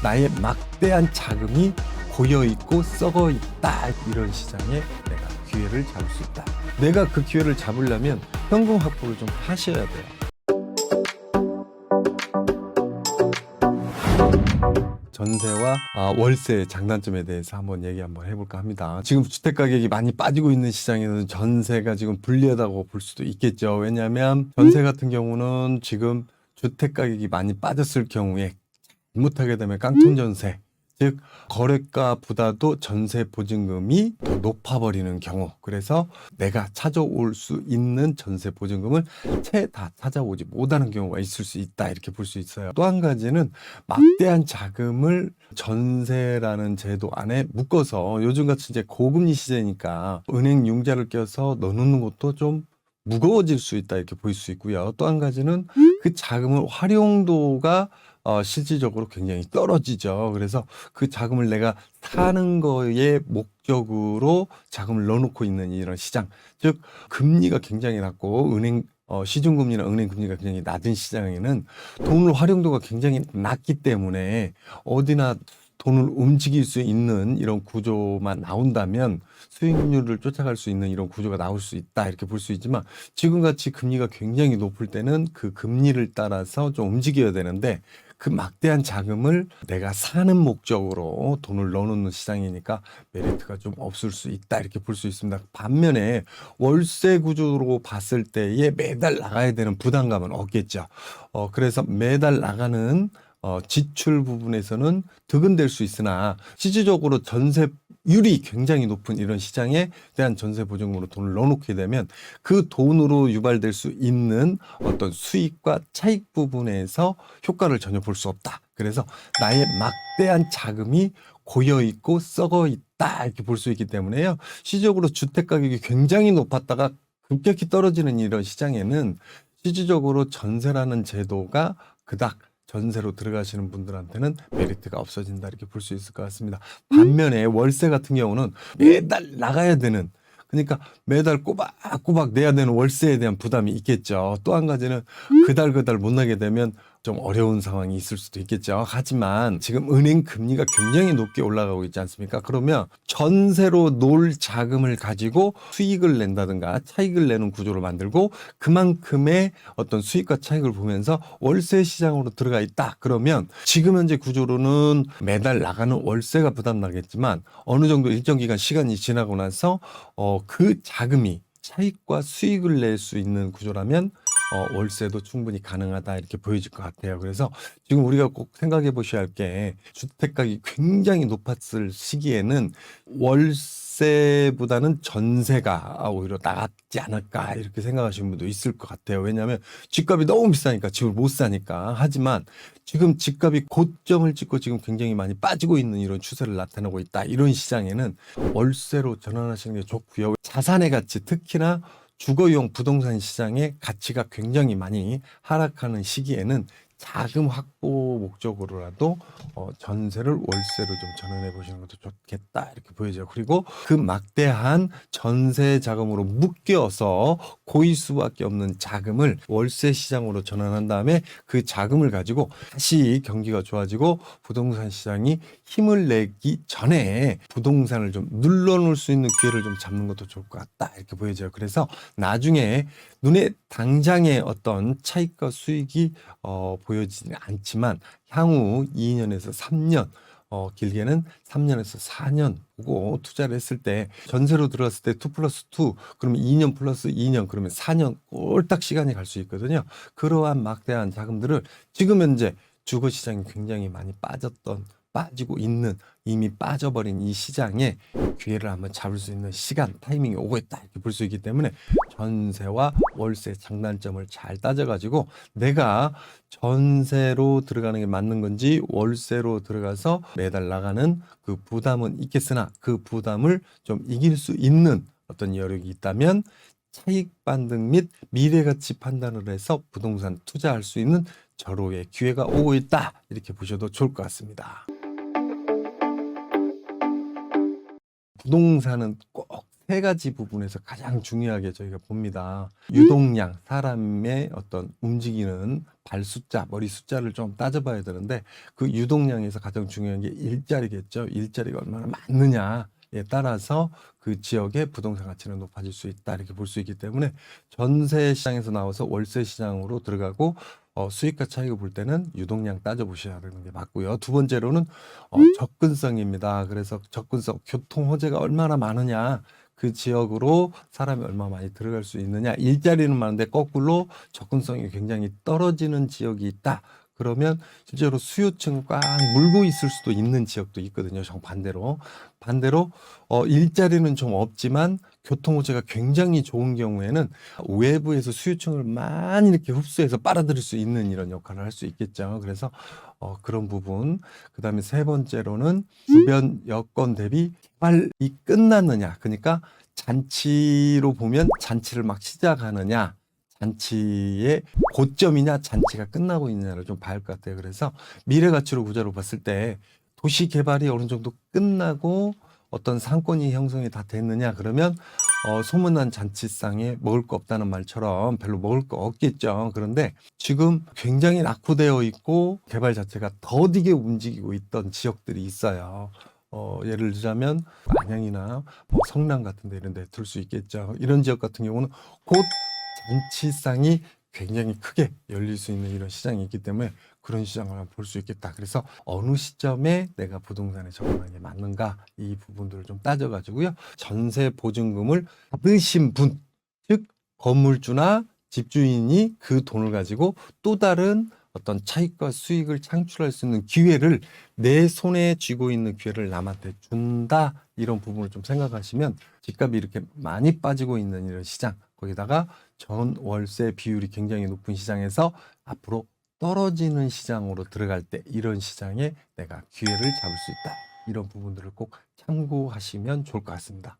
나의 막대한 자금이 고여있고 썩어있다. 이런 시장에 내가 기회를 잡을 수 있다. 내가 그 기회를 잡으려면 현금 확보를 좀 하셔야 돼요. 전세와 월세의 장단점에 대해서 한번 해볼까 합니다. 지금 주택가격이 많이 빠지고 있는 시장에는 전세가 지금 불리하다고 볼 수도 있겠죠. 왜냐하면 전세 같은 경우는 지금 주택가격이 많이 빠졌을 경우에 잘못하게 되면 깡통전세, 즉 거래가보다도 전세 보증금이 더 높아버리는 경우, 그래서 내가 찾아올 수 있는 전세 보증금을 채 다 찾아오지 못하는 경우가 있을 수 있다, 이렇게 볼 수 있어요. 또 한 가지는 막대한 자금을 전세라는 제도 안에 묶어서, 요즘같이 이제 고금리 시대니까 은행 융자를 껴서 넣어놓는 것도 좀 무거워질 수 있다, 이렇게 볼 수 있고요. 또 한 가지는 그 자금을 활용도가 실질적으로 굉장히 떨어지죠. 그래서 그 자금을 내가 사는 거에 목적으로 자금을 넣어놓고 있는 이런 시장, 즉 금리가 굉장히 낮고 시중금리나 은행 금리가 굉장히 낮은 시장에는 돈을 활용도가 굉장히 낮기 때문에 어디나 돈을 움직일 수 있는 이런 구조만 나온다면 수익률을 쫓아갈 수 있는 이런 구조가 나올 수 있다, 이렇게 볼 수 있지만, 지금같이 금리가 굉장히 높을 때는 그 금리를 따라서 좀 움직여야 되는데, 그 막대한 자금을 내가 사는 목적으로 돈을 넣어놓는 시장이니까 메리트가 좀 없을 수 있다, 이렇게 볼 수 있습니다. 반면에 월세 구조로 봤을 때에 매달 나가야 되는 부담감은 없겠죠. 그래서 매달 나가는 지출 부분에서는 득은 될 수 있으나, 실질적으로 전세율이 굉장히 높은 이런 시장에 대한 전세 보증금으로 돈을 넣어놓게 되면 그 돈으로 유발될 수 있는 어떤 수익과 차익 부분에서 효과를 전혀 볼 수 없다. 그래서 나의 막대한 자금이 고여있고 썩어있다, 이렇게 볼 수 있기 때문에요. 실질적으로 주택 가격이 굉장히 높았다가 급격히 떨어지는 이런 시장에는 실질적으로 전세라는 제도가 그닥 전세로 들어가시는 분들한테는 메리트가 없어진다, 이렇게 볼 수 있을 것 같습니다. 반면에 월세 같은 경우는 매달 나가야 되는, 그러니까 매달 꼬박꼬박 내야 되는 월세에 대한 부담이 있겠죠. 또 한 가지는 그달 못 나게 되면 좀 어려운 상황이 있을 수도 있겠죠. 하지만 지금 은행 금리가 굉장히 높게 올라가고 있지 않습니까? 그러면 전세로 놓을 자금을 가지고 수익을 낸다든가 차익을 내는 구조를 만들고, 그만큼의 어떤 수익과 차익을 보면서 월세 시장으로 들어가 있다. 그러면 지금 현재 구조로는 매달 나가는 월세가 부담나겠지만, 어느 정도 일정 기간 시간이 지나고 나서 그 자금이 차익과 수익을 낼 수 있는 구조라면 월세도 충분히 가능하다, 이렇게 보여질 것 같아요. 그래서 지금 우리가 꼭 생각해 보셔야 할 게, 주택가격이 굉장히 높았을 시기에는 월세보다는 전세가 오히려 나았지 않을까, 이렇게 생각하시는 분도 있을 것 같아요. 왜냐하면 집값이 너무 비싸니까 집을 못 사니까. 하지만 지금 집값이 고점을 찍고 지금 굉장히 많이 빠지고 있는 이런 추세를 나타내고 있다. 이런 시장에는 월세로 전환하시는 게 좋고요. 자산의 가치, 특히나 주거용 부동산 시장의 가치가 굉장히 많이 하락하는 시기에는 자금 확보 목적으로라도 전세를 월세로 좀 전환해 보시는 것도 좋겠다, 이렇게 보여져요. 그리고 그 막대한 전세 자금으로 묶여서 고일 수밖에 없는 자금을 월세 시장으로 전환한 다음에 그 자금을 가지고 다시 경기가 좋아지고 부동산 시장이 힘을 내기 전에 부동산을 좀 눌러놓을 수 있는 기회를 좀 잡는 것도 좋을 것 같다, 이렇게 보여져요. 그래서 나중에 눈에 당장의 어떤 차익과 수익이 보여지지는 않지만, 향후 2년에서 3년, 길게는 3년에서 4년 보고 투자를 했을 때, 전세로 들어갔을 때 2+2, 그러면 2년 플러스 2년, 그러면 4년 꼴딱 시간이 갈 수 있거든요. 그러한 막대한 자금들을 지금 현재 주거 시장이 굉장히 많이 빠지고 있는, 이미 빠져버린 이 시장에 기회를 한번 잡을 수 있는 시간, 타이밍이 오고 있다, 이렇게 볼 수 있기 때문에 전세와 월세 장단점을 잘 따져가지고, 내가 전세로 들어가는 게 맞는 건지 월세로 들어가서 매달 나가는 그 부담은 있겠으나, 그 부담을 좀 이길 수 있는 어떤 여력이 있다면 차익 반등 및 미래가치 판단을 해서 부동산 투자할 수 있는 절호의 기회가 오고 있다, 이렇게 보셔도 좋을 것 같습니다. 부동산은 꼭 세 가지 부분에서 가장 중요하게 저희가 봅니다. 유동량, 사람의 어떤 움직이는 발 숫자, 머리 숫자를 좀 따져봐야 되는데 그 유동량에서 가장 중요한 게 일자리겠죠. 일자리가 얼마나 많느냐에 따라서 그 지역의 부동산 가치는 높아질 수 있다 이렇게 볼 수 있기 때문에 전세 시장에서 나와서 월세 시장으로 들어가고 수익과 차익을 볼 때는 유동량 따져보셔야 되는 게 맞고요. 두 번째로는 접근성입니다. 그래서 접근성, 교통 호재가 얼마나 많으냐, 그 지역으로 사람이 얼마나 많이 들어갈 수 있느냐. 일자리는 많은데 거꾸로 접근성이 굉장히 떨어지는 지역이 있다. 그러면 실제로 수요층 꽉 물고 있을 수도 있는 지역도 있거든요. 정반대로. 반대로 일자리는 좀 없지만 교통 호재가 굉장히 좋은 경우에는 외부에서 수요층을 많이 이렇게 흡수해서 빨아들일 수 있는 이런 역할을 할 수 있겠죠. 그래서 그런 부분. 그다음에 세 번째로는 주변 여건 대비 개발이 끝났느냐. 그러니까 잔치로 보면 잔치를 막 시작하느냐. 잔치의 고점이냐 잔치가 끝나고 있느냐를 좀 봐야 할 것 같아요. 그래서 미래 가치로 구조로 봤을 때 도시 개발이 어느 정도 끝나고 어떤 상권이 형성이 다 됐느냐 그러면 소문난 잔치상에 먹을 거 없다는 말처럼 별로 먹을 거 없겠죠. 그런데 지금 굉장히 낙후되어 있고 개발 자체가 더디게 움직이고 있던 지역들이 있어요. 예를 들자면 안양이나 성남 같은 데 이런 데 들 수 있겠죠. 이런 지역 같은 경우는 곧 잔치상이 굉장히 크게 열릴 수 있는 이런 시장이 있기 때문에 그런 시장을 볼 수 있겠다. 그래서 어느 시점에 내가 부동산에 접근하는 게 맞는가 이 부분들을 좀 따져가지고요. 전세 보증금을 받으신 분, 즉 건물주나 집주인이 그 돈을 가지고 또 다른 어떤 차익과 수익을 창출할 수 있는 기회를 내 손에 쥐고 있는 기회를 남한테 준다. 이런 부분을 좀 생각하시면 집값이 이렇게 많이 빠지고 있는 이런 시장, 거기다가 전 월세 비율이 굉장히 높은 시장에서 앞으로 떨어지는 시장으로 들어갈 때 이런 시장에 내가 기회를 잡을 수 있다. 이런 부분들을 꼭 참고하시면 좋을 것 같습니다.